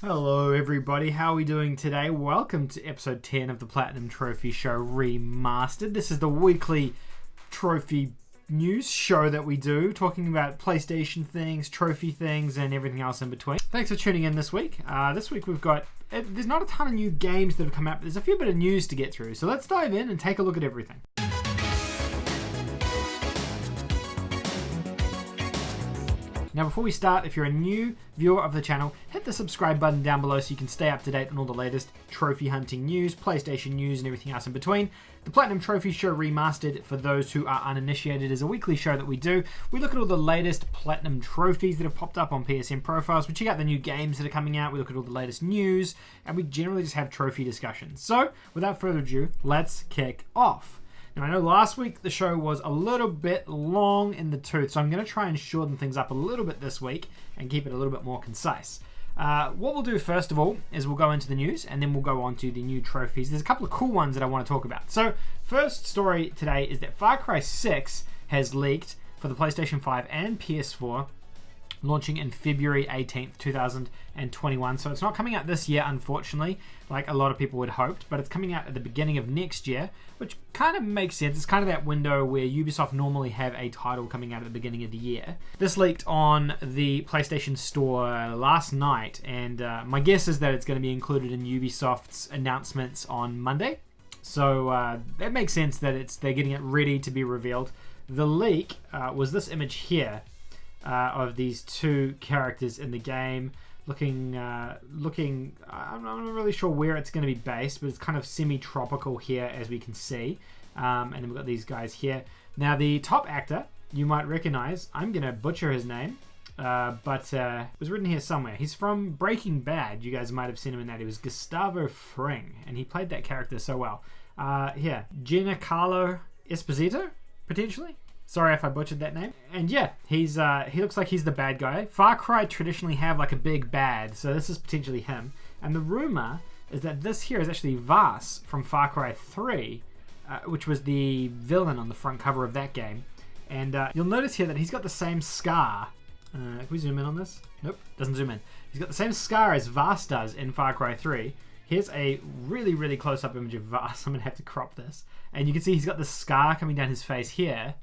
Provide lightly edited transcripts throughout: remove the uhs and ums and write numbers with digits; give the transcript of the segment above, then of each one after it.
Hello everybody, how are we doing today? Welcome to episode 10 of the Platinum Trophy Show Remastered. This is the weekly trophy news show that we do, talking about PlayStation things, trophy things, and everything else in between. Thanks for tuning in this week. This week we've got, there's not a ton of new games that have come out, but there's a fair bit of news to get through. So let's dive in and take a look at everything. Now before we start, if you're a new viewer of the channel, hit the subscribe button down below so you can stay up to date on all the latest trophy hunting news, PlayStation news, and everything else in between. The Platinum Trophy Show Remastered, for those who are uninitiated, is a weekly show that we do. We look at all the latest Platinum trophies that have popped up on PSN profiles. We check out the new games that are coming out. We look at all the latest news, and we generally just have trophy discussions. So, without further ado, let's kick off. Now, I know last week the show was a little bit long in the tooth, so I'm going to try and shorten things up a little bit this week and keep it a little bit more concise. What we'll do first of all is we'll go into the news and then we'll go on to the new trophies. There's a couple of cool ones that I want to talk about. So, first story today is that FarCry 6 has leaked for the PlayStation 5 and PS4, launching in February 18th, 2021. So it's not coming out this year, unfortunately, like a lot of people would hoped, but it's coming out at the beginning of next year, which kind of makes sense. It's kind of that window where Ubisoft normally have a title coming out at the beginning of the year. This leaked on the PlayStation Store last night, and my guess is that it's going to be included in Ubisoft's announcements on Monday. So that makes sense that they're getting it ready to be revealed. The leak was this image here. Of these two characters in the game, looking. I'm not really sure where it's going to be based, but it's kind of semi-tropical here, as we can see. And then we've got these guys here. Now, the top actor you might recognize. I'm going to butcher his name, but it was written here somewhere. He's from Breaking Bad. You guys might have seen him in that. He was Gustavo Fring, and he played that character so well. Here, Giancarlo Esposito, potentially. Sorry if I butchered that name. And yeah, he looks like he's the bad guy. FarCry traditionally have like a big bad, so this is potentially him. And the rumor is that this here is actually Vaas from FarCry 3, which was the villain on the front cover of that game. And you'll notice here that he's got the same scar. Can we zoom in on this? Nope, doesn't zoom in. He's got the same scar as Vaas does in FarCry 3. Here's a really, really close-up image of Vaas. I'm going to have to crop this. And you can see he's got the scar coming down his face here.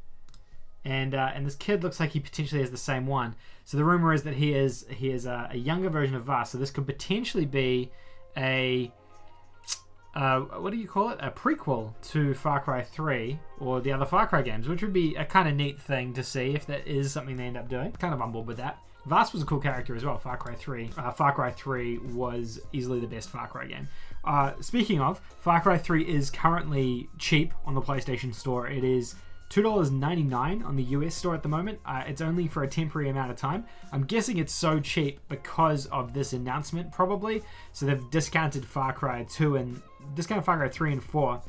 And this kid looks like he potentially has the same one. So the rumor is that he is a younger version of Vaas. So this could potentially be a what do you call it? A prequel to Far Cry 3 or the other Far Cry games, which would be a kind of neat thing to see if that is something they end up doing. Kind of on board with that. Vaas was a cool character as well. Far Cry 3. Far Cry 3 was easily the best Far Cry game. Speaking of, Far Cry 3 is currently cheap on the PlayStation Store. It is $2.99 on the US store at the moment. It's only for a temporary amount of time. I'm guessing it's so cheap because of this announcement, probably. So they've discounted Far Cry 2 and discounted Far Cry 3 and 4.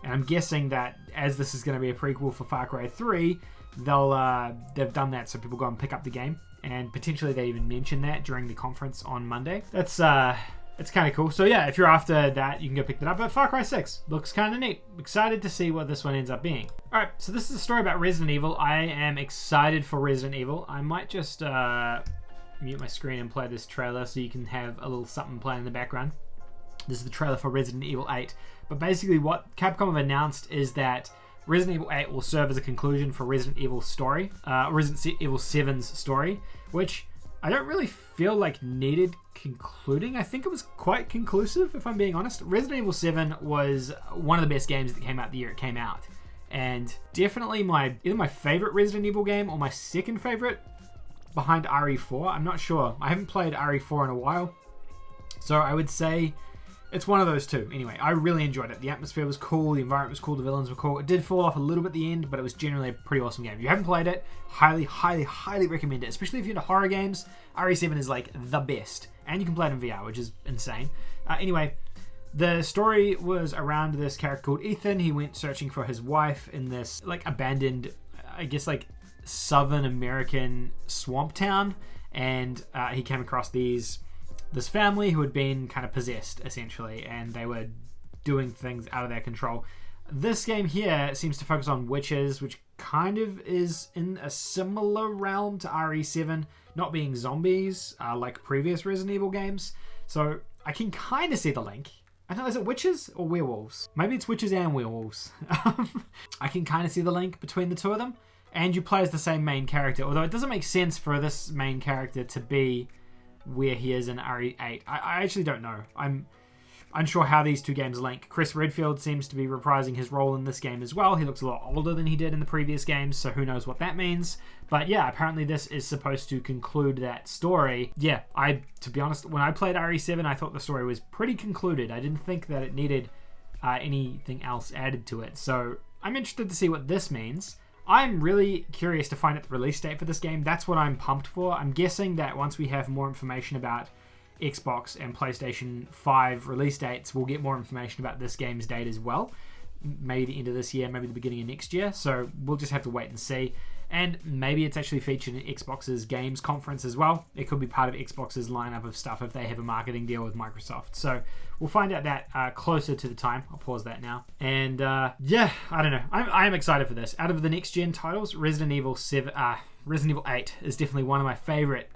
And I'm guessing that as this is going to be a prequel for Far Cry 3, they've done that so people go and pick up the game. And potentially they even mention that during the conference on Monday. It's kind of cool. So yeah, if you're after that, you can go pick that up. But Far Cry 6 looks kind of neat. Excited to see what this one ends up being. Alright, so this is a story about Resident Evil. I am excited for Resident Evil. I might just mute my screen and play this trailer so you can have a little something playing in the background. This is the trailer for Resident Evil 8. But basically what Capcom have announced is that Resident Evil 8 will serve as a conclusion for Resident Evil's story. Resident Evil 7's story, which I don't really feel like needed concluding. I think it was quite conclusive, if I'm being honest. Resident Evil 7 was one of the best games that came out the year it came out. And definitely either my favorite Resident Evil game or my second favorite behind RE4. I'm not sure. I haven't played RE4 in a while. So I would say it's one of those two. Anyway, I really enjoyed it. The atmosphere was cool, the environment was cool, the villains were cool. It did fall off a little bit at the end, but it was generally a pretty awesome game. If you haven't played it, highly, highly, highly recommend it. Especially if you're into horror games, RE7 is like the best. And you can play it in VR, which is insane. Anyway, the story was around this character called Ethan. He went searching for his wife in this like abandoned, I guess like Southern American swamp town. And he came across this family who had been kind of possessed, essentially, and they were doing things out of their control. This game here seems to focus on witches, which kind of is in a similar realm to RE7, not being zombies like previous Resident Evil games. So I can kind of see the link. I don't know, is it witches or werewolves? Maybe it's witches and werewolves. I can kind of see the link between the two of them. And you play as the same main character, although it doesn't make sense for this main character to be where he is in RE8. I actually don't know. I'm unsure how these two games link. Chris Redfield seems to be reprising his role in this game as well. He looks a lot older than he did in the previous games, so who knows what that means. But yeah, apparently this is supposed to conclude that story. Yeah, to be honest, when I played RE7, I thought the story was pretty concluded. I didn't think that it needed anything else added to it. So I'm interested to see what this means. I'm really curious to find out the release date for this game. That's what I'm pumped for. I'm guessing that once we have more information about Xbox and PlayStation 5 release dates, we'll get more information about this game's date as well. Maybe the end of this year, maybe the beginning of next year. So we'll just have to wait and see. And maybe it's actually featured in Xbox's games conference as well. It could be part of Xbox's lineup of stuff if they have a marketing deal with Microsoft. So we'll find out that closer to the time. I'll pause that now. And yeah, I don't know. I'm excited for this. Out of the next gen titles, Resident Evil 8 is definitely one of my favorite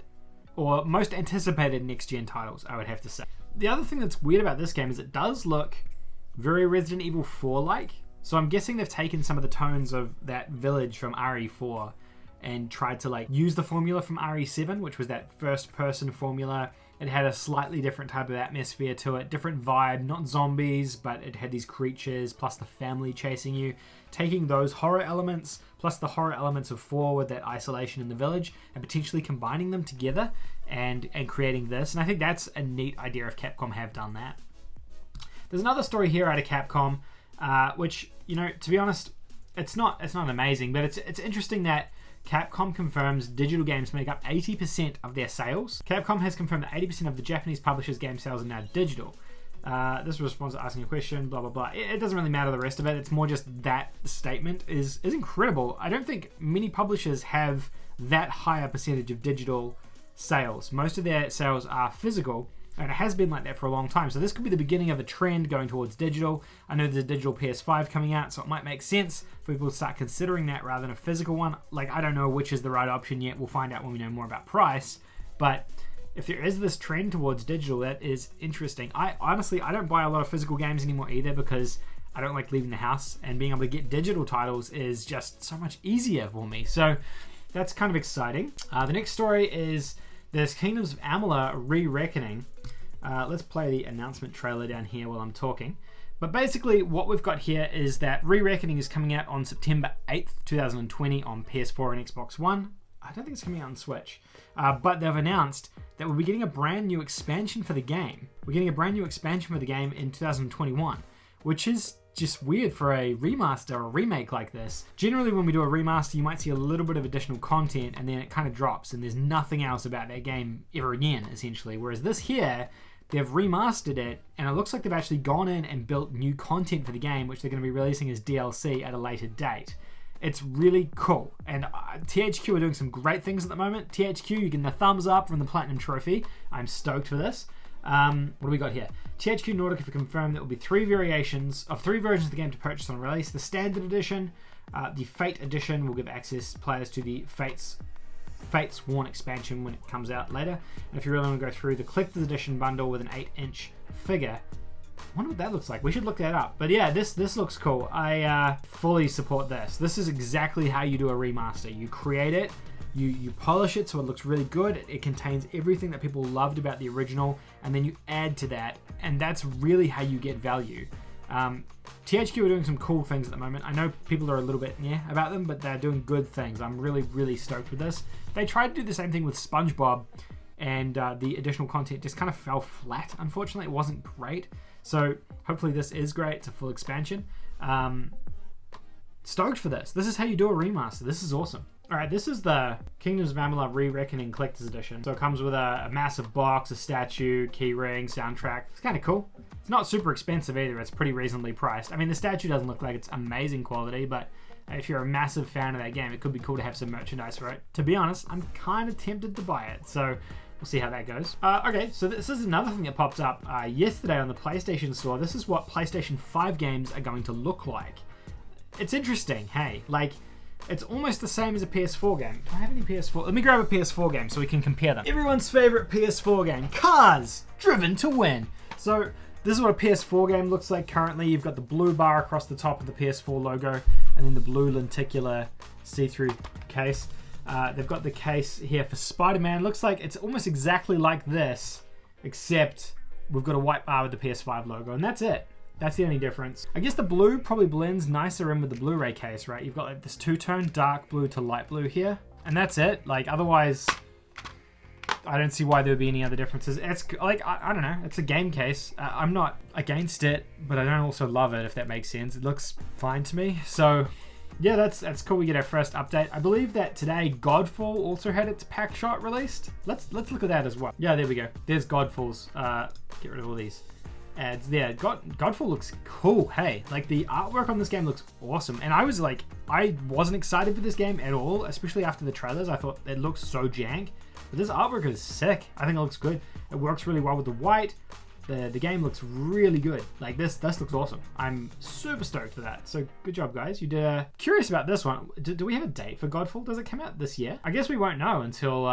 or most anticipated next gen titles, I would have to say. The other thing that's weird about this game is it does look very Resident Evil 4 like. So I'm guessing they've taken some of the tones of that village from RE4 and tried to like use the formula from RE7, which was that first person formula. It had a slightly different type of atmosphere to it, different vibe, not zombies, but it had these creatures plus the family chasing you. Taking those horror elements plus the horror elements of 4 with that isolation in the village and potentially combining them together and creating this. And I think that's a neat idea if Capcom have done that. There's another story here out of Capcom, which, you know, to be honest, it's not amazing, but it's interesting that Capcom confirms digital games make up 80% of their sales. Capcom has confirmed that 80% of the Japanese publishers' game sales are now digital. This responds to asking a question, blah, blah, blah. It doesn't really matter the rest of it. It's more just that statement is incredible. I don't think many publishers have that higher percentage of digital sales. Most of their sales are physical, and it has been like that for a long time. So this could be the beginning of a trend going towards digital. I know there's a digital PS5 coming out, so it might make sense for people to start considering that rather than a physical one. Like, I don't know which is the right option yet. We'll find out when we know more about price. But if there is this trend towards digital, that is interesting. I don't buy a lot of physical games anymore either because I don't like leaving the house, and being able to get digital titles is just so much easier for me. So that's kind of exciting. The next story is there's Kingdoms of Amalur Re-Reckoning. Let's play the announcement trailer down here while I'm talking. But basically what we've got here is that Re-Reckoning is coming out on September 8th, 2020 on PS4 and Xbox One. I don't think it's coming out on Switch. But they've announced that we'll be getting a brand new expansion for the game. We're getting a brand new expansion for the game in 2021, which is just weird for a remaster or remake like this. Generally when we do a remaster, you might see a little bit of additional content and then it kind of drops and there's nothing else about that game ever again, essentially. Whereas this here, they've remastered it and it looks like they've actually gone in and built new content for the game, which they're going to be releasing as DLC at a later date. It's really cool. And THQ are doing some great things at the moment. THQ, you're getting the thumbs up from the Platinum Trophy. I'm stoked for this. What do we got here? THQ Nordic have confirmed there will be three versions of the game to purchase on release. The Standard Edition, the Fate Edition will give access players to the Fates Worn expansion when it comes out later. And if you really want to go through the Collector's Edition bundle with an 8-inch figure, I wonder what that looks like. We should look that up. But yeah, this looks cool. I fully support this. This is exactly how you do a remaster. You create it, you polish it so it looks really good. It contains everything that people loved about the original, and then you add to that, and that's really how you get value. THQ are doing some cool things at the moment. I know people are a little bit about them, but they're doing good things. I'm really, really stoked with this. They tried to do the same thing with SpongeBob, and the additional content just kind of fell flat. Unfortunately, it wasn't great. So hopefully this is great. It's a full expansion. Stoked for this. This is how you do a remaster. This is awesome. Alright, this is the Kingdoms of Amalur Re-Reckoning Collector's Edition. So it comes with a massive box, a statue, keyring, soundtrack. It's kind of cool. It's not super expensive either. It's pretty reasonably priced. I mean, the statue doesn't look like it's amazing quality, but if you're a massive fan of that game, it could be cool to have some merchandise for it. To be honest, I'm kind of tempted to buy it, so we'll see how that goes. Okay, so this is another thing that popped up yesterday on the PlayStation Store. This is what PlayStation 5 games are going to look like. It's interesting, hey? Like, It's almost the same as a PS4 game. Do I have any PS4? Let me grab a PS4 game so we can compare them. Everyone's favorite PS4 game, Cars Driven to Win. So this is what a PS4 game looks like currently. You've got the blue bar across the top of the PS4 logo, and then the blue lenticular see-through case. They've got the case here for Spider-Man. Looks like it's almost exactly like this, except we've got a white bar with the PS5 logo, and that's it. That's the only difference. I guess the blue probably blends nicer in with the Blu-ray case, right? You've got like this two-tone dark blue to light blue here, and that's it. Like, otherwise, I don't see why there would be any other differences. It's like, I don't know, it's a game case. I'm not against it, but I don't also love it, if that makes sense. It looks fine to me. So yeah, that's cool. We get our first update. I believe that today Godfall also had its pack shot released. Let's look at that as well. Yeah, there we go. There's Godfall's. Get rid of all these ads there. Godfall looks cool. Hey, like the artwork on this game looks awesome. And I wasn't excited for this game at all, especially after the trailers. I thought it looks so jank. But this artwork is sick. I think it looks good. It works really well with the white. The game looks really good. Like this looks awesome. I'm super stoked for that. So good job, guys. You did. Curious about this one. Do we have a date for Godfall? Does it come out this year? I guess we won't know until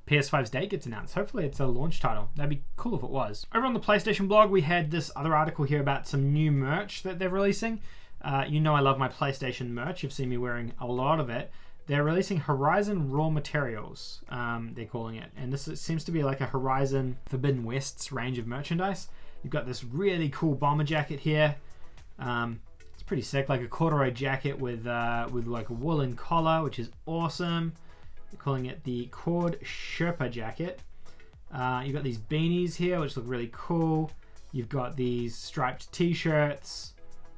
PS5's date gets announced. Hopefully it's a launch title. That'd be cool if it was. Over on the PlayStation blog, we had this other article here about some new merch that they're releasing. You know I love my PlayStation merch. You've seen me wearing a lot of it. They're releasing Horizon Raw Materials, they're calling it. And this seems to be like a Horizon Forbidden West's range of merchandise. You've got this really cool bomber jacket here. It's pretty sick, like a corduroy jacket with like a woolen collar, which is awesome. They're calling it the Cord Sherpa jacket. You've got these beanies here, which look really cool. You've got these striped t-shirts,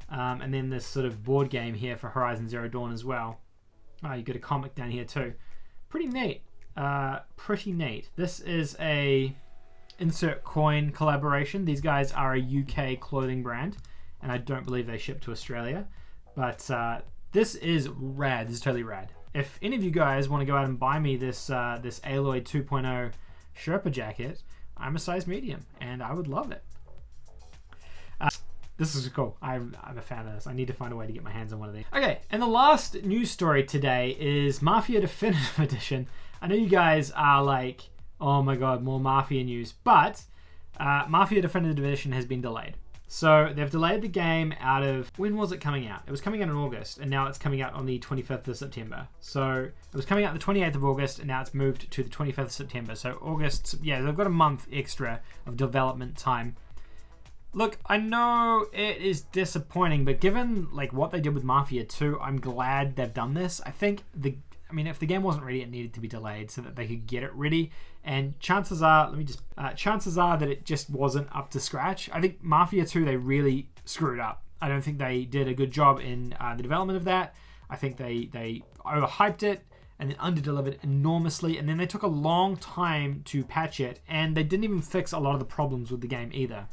and then this sort of board game here for Horizon Zero Dawn as well. Oh, you got a comic down here too. Pretty neat. Pretty neat. This is a insert coin collaboration. These guys are a UK clothing brand, and I don't believe they ship to Australia. But this is rad. This is totally rad. If any of you guys want to go out and buy me this this Aloy 2.0 Sherpa jacket, I'm a size medium, and I would love it. This is cool. I'm a fan of this. I need to find a way to get my hands on one of these. Okay, and the last news story today is Mafia Definitive Edition. I know you guys are like, oh my god, more Mafia news, but Mafia Definitive Edition has been delayed. So they've delayed the game out of, when was it coming out? It was coming out in August, and now it's coming out on the 25th of September. So it was coming out the 28th of August, and now it's moved to the 25th of September. So August, yeah, they've got a month extra of development time. Look, I know it is disappointing, but given like what they did with Mafia 2, I'm glad they've done this. I think if the game wasn't ready, it needed to be delayed so that they could get it ready. And chances are, chances are that it just wasn't up to scratch. I think Mafia 2, they really screwed up. I don't think they did a good job in the development of that. I think they overhyped it and then underdelivered enormously, and then they took a long time to patch it, and they didn't even fix a lot of the problems with the game either.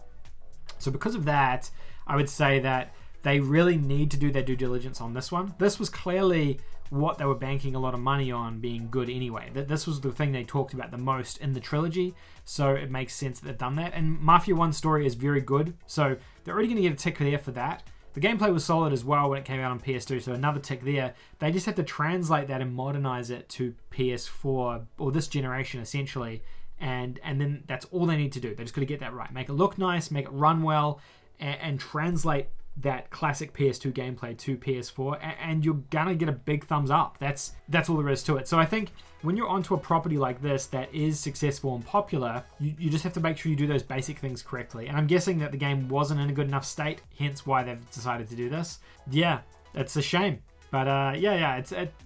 So because of that, I would say that they really need to do their due diligence on this one. This was clearly what they were banking a lot of money on being good anyway. This was the thing they talked about the most in the trilogy, so it makes sense that they've done that. And Mafia 1's story is very good, so they're already going to get a tick there for that. The gameplay was solid as well when it came out on PS2, so another tick there. They just have to translate that and modernize it to PS4, or this generation essentially, and then that's all they need to do. They just got to get that right. Make it look nice, make it run well, and translate that classic PS2 gameplay to PS4, and you're gonna get a big thumbs up. That's all there is to it. So I think when you're onto a property like this that is successful and popular, you just have to make sure you do those basic things correctly. And I'm guessing that the game wasn't in a good enough state, hence why they've decided to do this. Yeah, it's a shame. But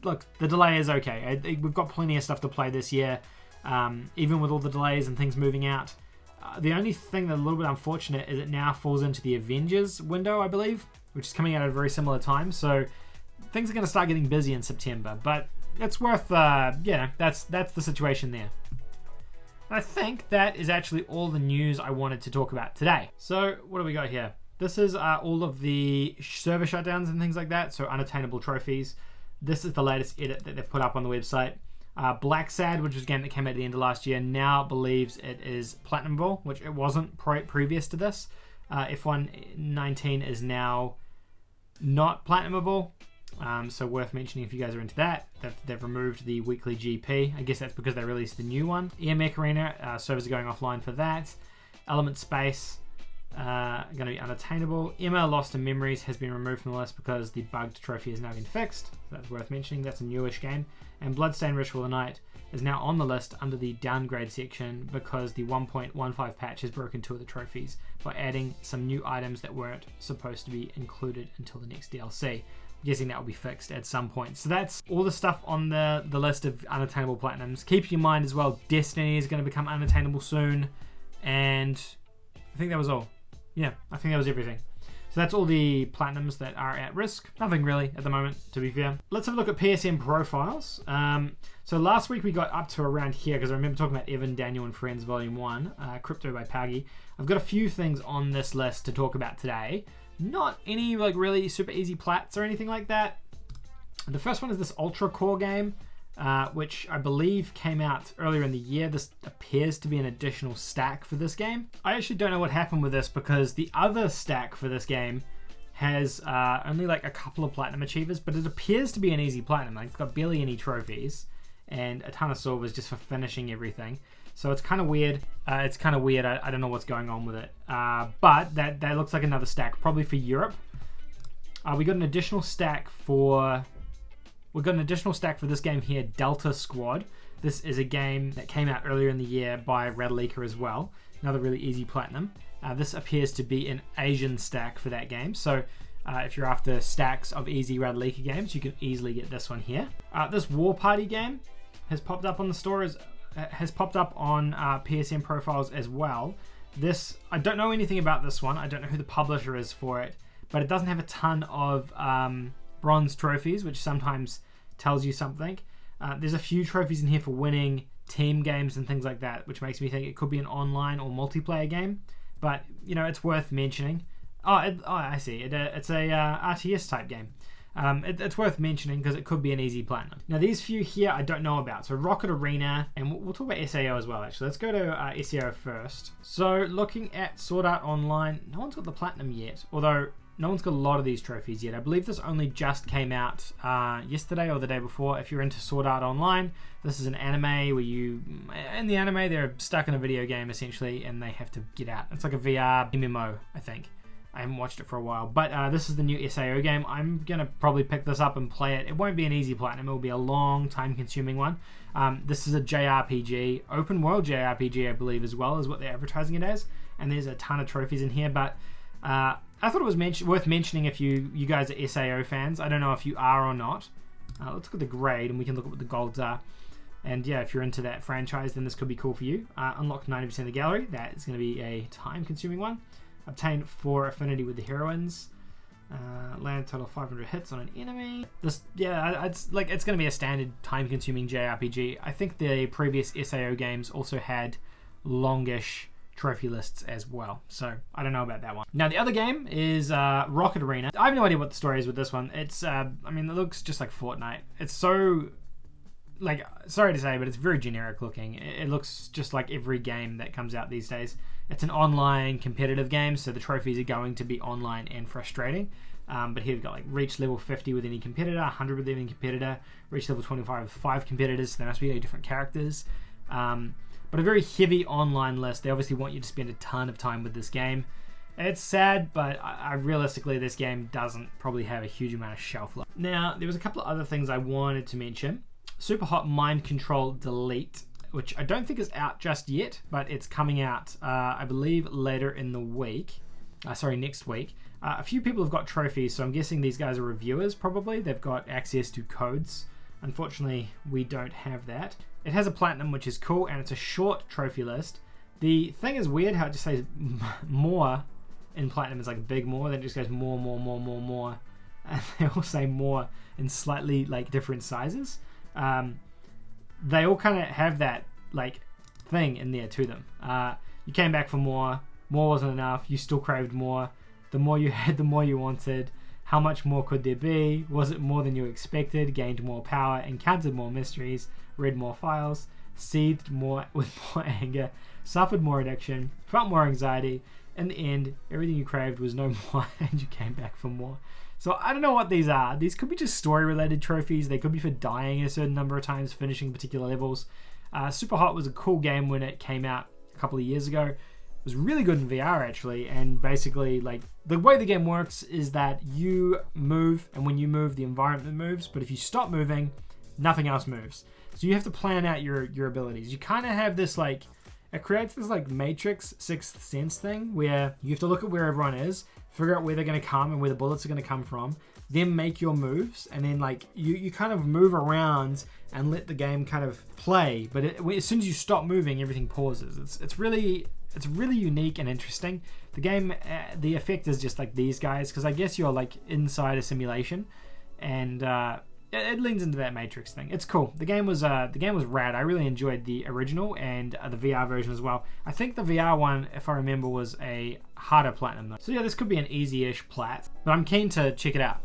look, the delay is okay. We've got plenty of stuff to play this year. Even with all the delays and things moving out. The only thing that's a little bit unfortunate is it now falls into the Avengers window, I believe, which is coming out at a very similar time. So things are going to start getting busy in September. But it's worth, that's the situation there. I think that is actually all the news I wanted to talk about today. So what do we got here? This is all of the server shutdowns and things like that. So unattainable trophies. This is the latest edit that they've put up on the website. Black Sad, which was a game that came out at the end of last year, now believes it is Platinumable, which it wasn't previous to this. F119 is now not Platinumable. So worth mentioning if you guys are into that. They've removed the weekly GP. I guess that's because they released the new one. EMEC Arena, servers are going offline for that. Element Space, going to be unattainable. Emma Lost in Memories has been removed from the list because the bugged trophy has now been fixed. So that's worth mentioning. That's a newish game. And Bloodstained Ritual of the Night is now on the list under the downgrade section because the 1.15 patch has broken 2 of the trophies by adding some new items that weren't supposed to be included until the next DLC. I'm guessing that will be fixed at some point. So that's all the stuff on the list of unattainable platinums. Keep in mind as well, Destiny is going to become unattainable soon. And I think that was all. Yeah, I think that was everything. So that's all the platinums that are at risk. Nothing really at the moment, to be fair. Let's have a look at PSN profiles. So last week we got up to around here because I remember talking about Evan, Daniel, and Friends Volume 1, Crypto by Paggy. I've got a few things on this list to talk about today. Not any like really super easy plats or anything like that. The first one is this Ultra Core game, which I believe came out earlier in the year. This appears to be an additional stack for this game. I actually don't know what happened with this because the other stack for this game has only like a couple of platinum achievers, but it appears to be an easy platinum. Like, it's got barely any trophies and a ton of silvers just for finishing everything. So it's kind of weird. I don't know what's going on with it. But that looks like another stack, probably for Europe. We got an additional stack for... We've got an additional stack for this game here, Delta Squad. This is a game that came out earlier in the year by Radleaker as well. Another really easy platinum. This appears to be an Asian stack for that game. So if you're after stacks of easy Radleaker games, you can easily get this one here. This War Party game has popped up on the store, has popped up on PSN profiles as well. This, I don't know anything about this one. I don't know who the publisher is for it, but it doesn't have a ton of bronze trophies, which sometimes tells you something. There's a few trophies in here for winning team games and things like that, which makes me think it could be an online or multiplayer game, but you know, it's worth mentioning. I see. It's a RTS type game. It's worth mentioning because it could be an easy platinum. Now these few here I don't know about. So Rocket Arena, and we'll talk about SAO as well actually. Let's go to SAO first. So looking at Sword Art Online, no one's got the platinum yet, although no one's got a lot of these trophies yet. I believe this only just came out yesterday or the day before. If you're into Sword Art Online, this is an anime where in the anime they're stuck in a video game essentially and they have to get out. It's like a VR MMO, I think. I haven't watched it for a while, but this is the new SAO game. I'm gonna probably pick this up and play it. It won't be an easy platinum, it will be a long time-consuming one. This is a JRPG, open world JRPG, I believe, as well, is what they're advertising it as. And there's a ton of trophies in here, but I thought it was worth mentioning if you guys are SAO fans. I don't know if you are or not. Let's look at the grade and we can look at what the golds are. And yeah, if you're into that franchise, then this could be cool for you. Unlock 90% of the gallery. That is going to be a time-consuming one. Obtain 4 affinity with the heroines. Land a total of 500 hits on an enemy. It's going to be a standard time-consuming JRPG. I think the previous SAO games also had longish trophy lists as well, so I don't know about that one. Now the other game is Rocket Arena. I have no idea what the story is with this one. It's I mean, it looks just like Fortnite. It's so, like, sorry to say, but it's very generic looking. It looks just like every game that comes out these days. It's an online competitive game, so the trophies are going to be online and frustrating. But here we've got like reach level 50 with any competitor, 100 with any competitor, reach level 25 with 5 competitors, so there must be 8 different characters. But a very heavy online list. They obviously want you to spend a ton of time with this game. It's sad, but realistically this game doesn't probably have a huge amount of shelf life. Now, there was a couple of other things I wanted to mention. Super Hot Mind Control Delete, which I don't think is out just yet, but it's coming out, I believe, later in the week. Next week. A few people have got trophies, so I'm guessing these guys are reviewers, probably. They've got access to codes. Unfortunately, we don't have that. It has a platinum, which is cool, and it's a short trophy list. The thing is weird how it just says more in platinum. It's like big more, then it just goes more. And they all say more in slightly like different sizes. They all kind of have that like thing in there to them. You came back for more wasn't enough, you still craved more. The more you had, the more you wanted. How much more could there be? Was it more than you expected? Gained more power, encountered more mysteries, read more files, seethed more with more anger, suffered more addiction, felt more anxiety. In the end, everything you craved was no more and you came back for more. So I don't know what these are. These could be just story-related trophies. They could be for dying a certain number of times, finishing particular levels. Super Hot was a cool game when it came out a couple of years ago. It was really good in VR actually, and basically like the way the game works is that you move, and when you move, the environment moves, but if you stop moving, nothing else moves. So you have to plan out your abilities. You kind of have this like, it creates this like Matrix Sixth Sense thing where you have to look at where everyone is, figure out where they're going to come and where the bullets are going to come from, then make your moves, and then like you kind of move around and let the game kind of play. But as soon as you stop moving, everything pauses. It's really unique and interesting. The game, the effect is just like these guys, because I guess you're like inside a simulation, and it leans into that Matrix thing. It's cool. The game was rad. I really enjoyed the original and the VR version as well. I think the VR one, if I remember, was a harder platinum though. So yeah, this could be an easy-ish plat, but I'm keen to check it out.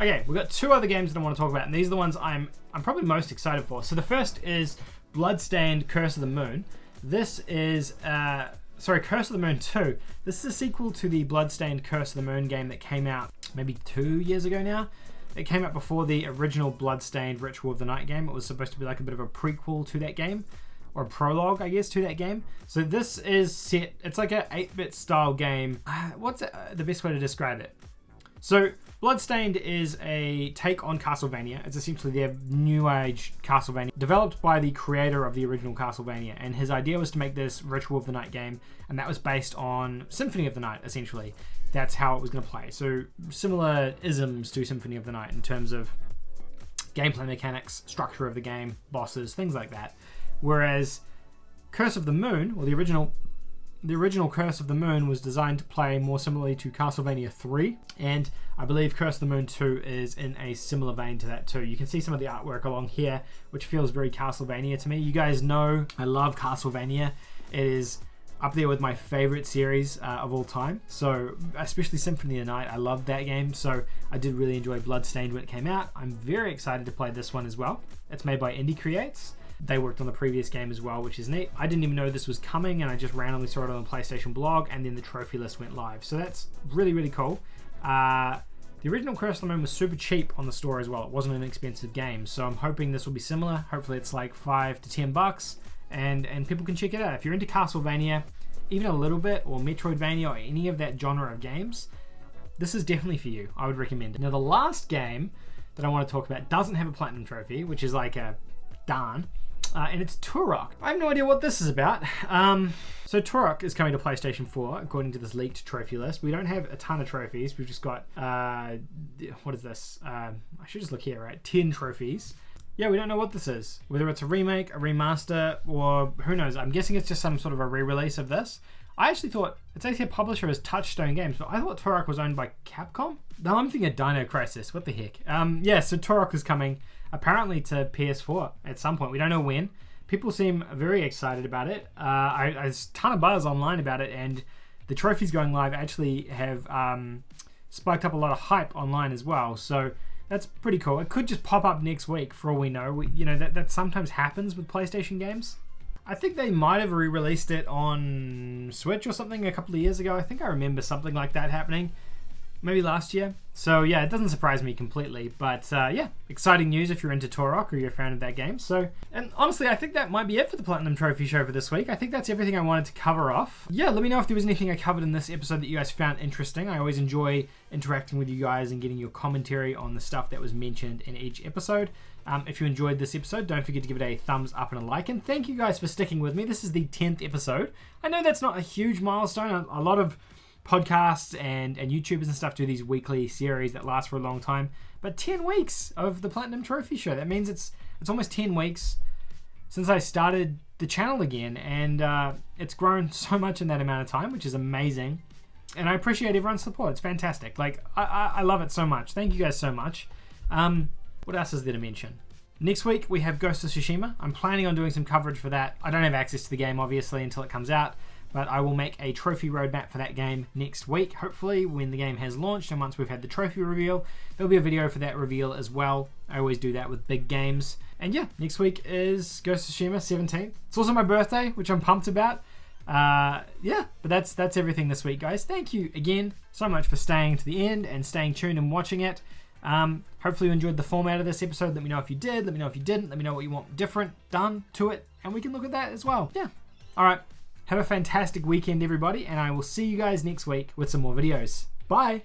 Okay, we've got two other games that I want to talk about, and these are the ones I'm probably most excited for. So the first is Bloodstained Curse of the Moon. This is Curse of the Moon 2. This is a sequel to the Bloodstained Curse of the Moon game that came out maybe 2 years ago now. It came out before the original Bloodstained Ritual of the Night game. It was supposed to be like a bit of a prequel to that game, or a prologue, I guess, to that game. So this is set, it's like a 8-bit style game. What's the best way to describe it? So Bloodstained is a take on Castlevania. It's essentially their new age Castlevania, developed by the creator of the original Castlevania. And his idea was to make this Ritual of the Night game, and that was based on Symphony of the Night, essentially. That's how it was going to play. So similar isms to Symphony of the Night in terms of gameplay mechanics, structure of the game, bosses, things like that. Whereas Curse of the Moon, or the original Curse of the Moon, was designed to play more similarly to Castlevania 3, and I believe Curse of the Moon 2 is in a similar vein to that too. You can see some of the artwork along here, which feels very Castlevania to me. You guys know I love Castlevania. It is up there with my favorite series of all time. So especially Symphony of the Night, I loved that game. So I did really enjoy Bloodstained when it came out. I'm very excited to play this one as well. It's made by Indie Creates. They worked on the previous game as well, which is neat. I didn't even know this was coming, and I just randomly saw it on the PlayStation blog, and then the trophy list went live. So that's really, really cool. The original Curse of the Moon was super cheap on the store as well. It wasn't an expensive game, so I'm hoping this will be similar. Hopefully it's like $5 to $10, and people can check it out. If you're into Castlevania, even a little bit, or Metroidvania, or any of that genre of games, this is definitely for you. I would recommend it. Now the last game that I want to talk about doesn't have a platinum trophy, which is like a darn. And it's Turok. I have no idea what this is about. So Turok is coming to PlayStation 4, according to this leaked trophy list. We don't have a ton of trophies. We've just got, what is this? I should just look here, right? 10 trophies. Yeah, we don't know what this is. Whether it's a remake, a remaster, or who knows. I'm guessing it's just some sort of a re-release of this. I actually thought, it's actually a publisher as Touchstone Games, but I thought Turok was owned by Capcom? No, I'm thinking of Dino Crisis. What the heck? Yeah, so Turok is coming apparently to PS4 at some point. We don't know when. People seem very excited about it. There's a ton of buzz online about it, and the trophies going live actually have spiked up a lot of hype online as well. So that's pretty cool. It could just pop up next week for all we know. That sometimes happens with PlayStation games. I think they might have re-released it on Switch or something a couple of years ago. I think I remember something like that happening. Maybe last year. So yeah, it doesn't surprise me completely. But yeah, exciting news if you're into Turok or you're a fan of that game. So, and honestly, I think that might be it for the Platinum Trophy Show for this week. I think that's everything I wanted to cover off. Yeah, let me know if there was anything I covered in this episode that you guys found interesting. I always enjoy interacting with you guys and getting your commentary on the stuff that was mentioned in each episode. If you enjoyed this episode, don't forget to give it a thumbs up and a like. And thank you guys for sticking with me. This is the 10th episode. I know that's not a huge milestone. A lot of podcasts and YouTubers and stuff do these weekly series that last for a long time, but 10 weeks of the Platinum Trophy Show, that means it's almost 10 weeks since I started the channel again, and it's grown so much in that amount of time, which is amazing, and I appreciate everyone's support. It's fantastic. Like, I love it so much. Thank you guys so much. What else is there to mention? Next week we have Ghost of Tsushima. I'm planning on doing some coverage for that. I don't have access to the game obviously until it comes out, but I will make a trophy roadmap for that game next week, hopefully when the game has launched, and once we've had the trophy reveal, there'll be a video for that reveal as well. I always do that with big games. And yeah, next week is Ghost of Tsushima 17th. It's also my birthday, which I'm pumped about. Yeah, but that's everything this week, guys. Thank you again so much for staying to the end and staying tuned and watching it. Hopefully you enjoyed the format of this episode. Let me know if you did. Let me know if you didn't. Let me know what you want different done to it, and we can look at that as well. Yeah. All right. Have a fantastic weekend, everybody, and I will see you guys next week with some more videos. Bye.